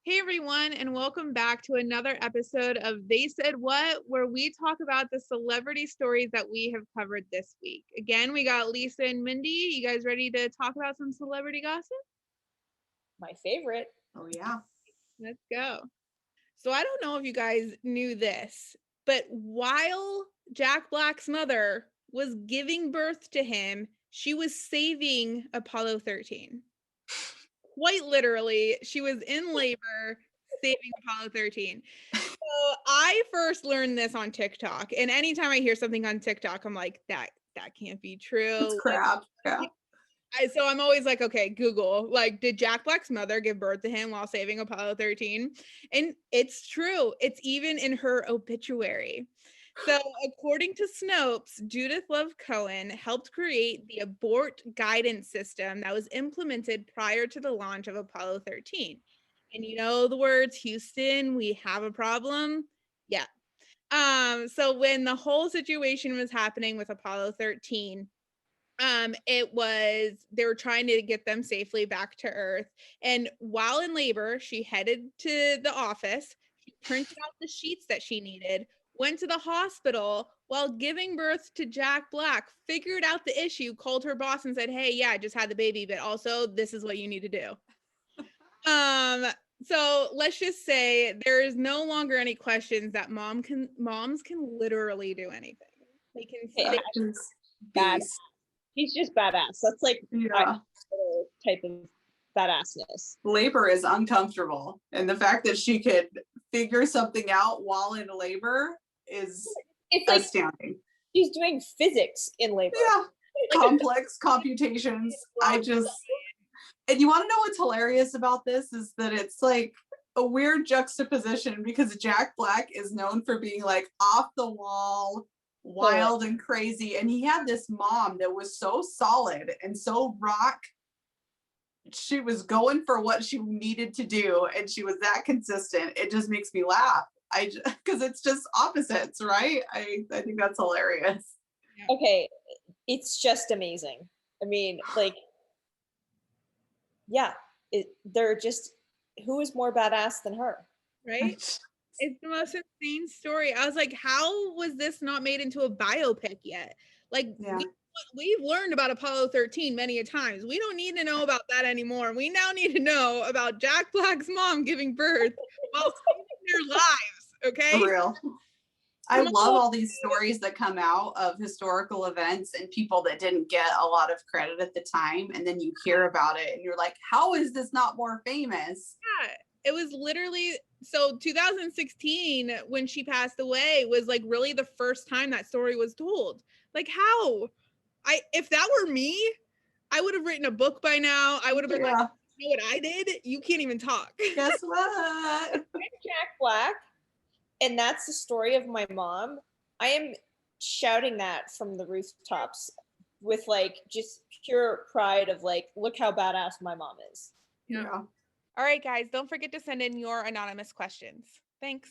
Hey everyone, and welcome back to another episode of They Said What, where we talk about the celebrity stories that we have covered this week. Again, we got Lisa and Mindy. You guys ready to talk about some celebrity gossip? My favorite. Oh, yeah. Let's go. So I don't know if you guys knew this, but while Jack Black's mother was giving birth to him, she was saving Apollo 13. Quite literally, she was in labor saving Apollo 13. So I first learned this on TikTok, and anytime I hear something on TikTok, I'm like, that can't be true. It's crap. Yeah. So I'm always like, okay, Google, like, did Jack Black's mother give birth to him while saving Apollo 13? And it's true. It's even in her obituary. So according to Snopes, Judith Love Cohen helped create the abort guidance system that was implemented prior to the launch of Apollo 13. And you know the words, Houston, we have a problem. Yeah. So when the whole situation was happening with Apollo 13, they were trying to get them safely back to Earth. And while in labor, she headed to the office, she printed out the sheets that she needed, went to the hospital while giving birth to Jack Black, figured out the issue, called her boss and said, hey, yeah, I just had the baby, but also this is what you need to do. So let's just say there is no longer any questions that moms can literally do anything. They can say Badass. He's just badass. That's like Yeah. type of badassness. Labor is uncomfortable. And the fact that she could figure something out while in labor is It's like astounding. she's doing physics in labor. Yeah. Complex computations. And you want to know what's hilarious about this is that it's like a weird juxtaposition because Jack Black is known for being like off the wall, wild and crazy. And he had this mom that was so solid and so rock. She was going for what she needed to do and she was that consistent. It just makes me laugh. Because it's just opposites, right? I think that's hilarious. Okay, it's just amazing. I mean, like, yeah, they're just, who is more badass than her? Right? It's the most insane story. I was like, how was this not made into a biopic yet? Like, Yeah. we've learned about Apollo 13 many a times. We don't need to know about that anymore. We now need to know about Jack Black's mom giving birth while saving their lives, okay? For real. I love all these stories that come out of historical events and people that didn't get a lot of credit at the time. And then you hear about it and you're like, how is this not more famous? Yeah, it was literally, so 2016 when she passed away was like really the first time that story was told. Like, how? If that were me, I would have written a book by now. I would have been like, you know what I did? You can't even talk. Guess what? Jack Black, and that's the story of my mom. I am shouting that from the rooftops with like just pure pride of like, look how badass my mom is. Yeah. All right, guys, don't forget to send in your anonymous questions. Thanks.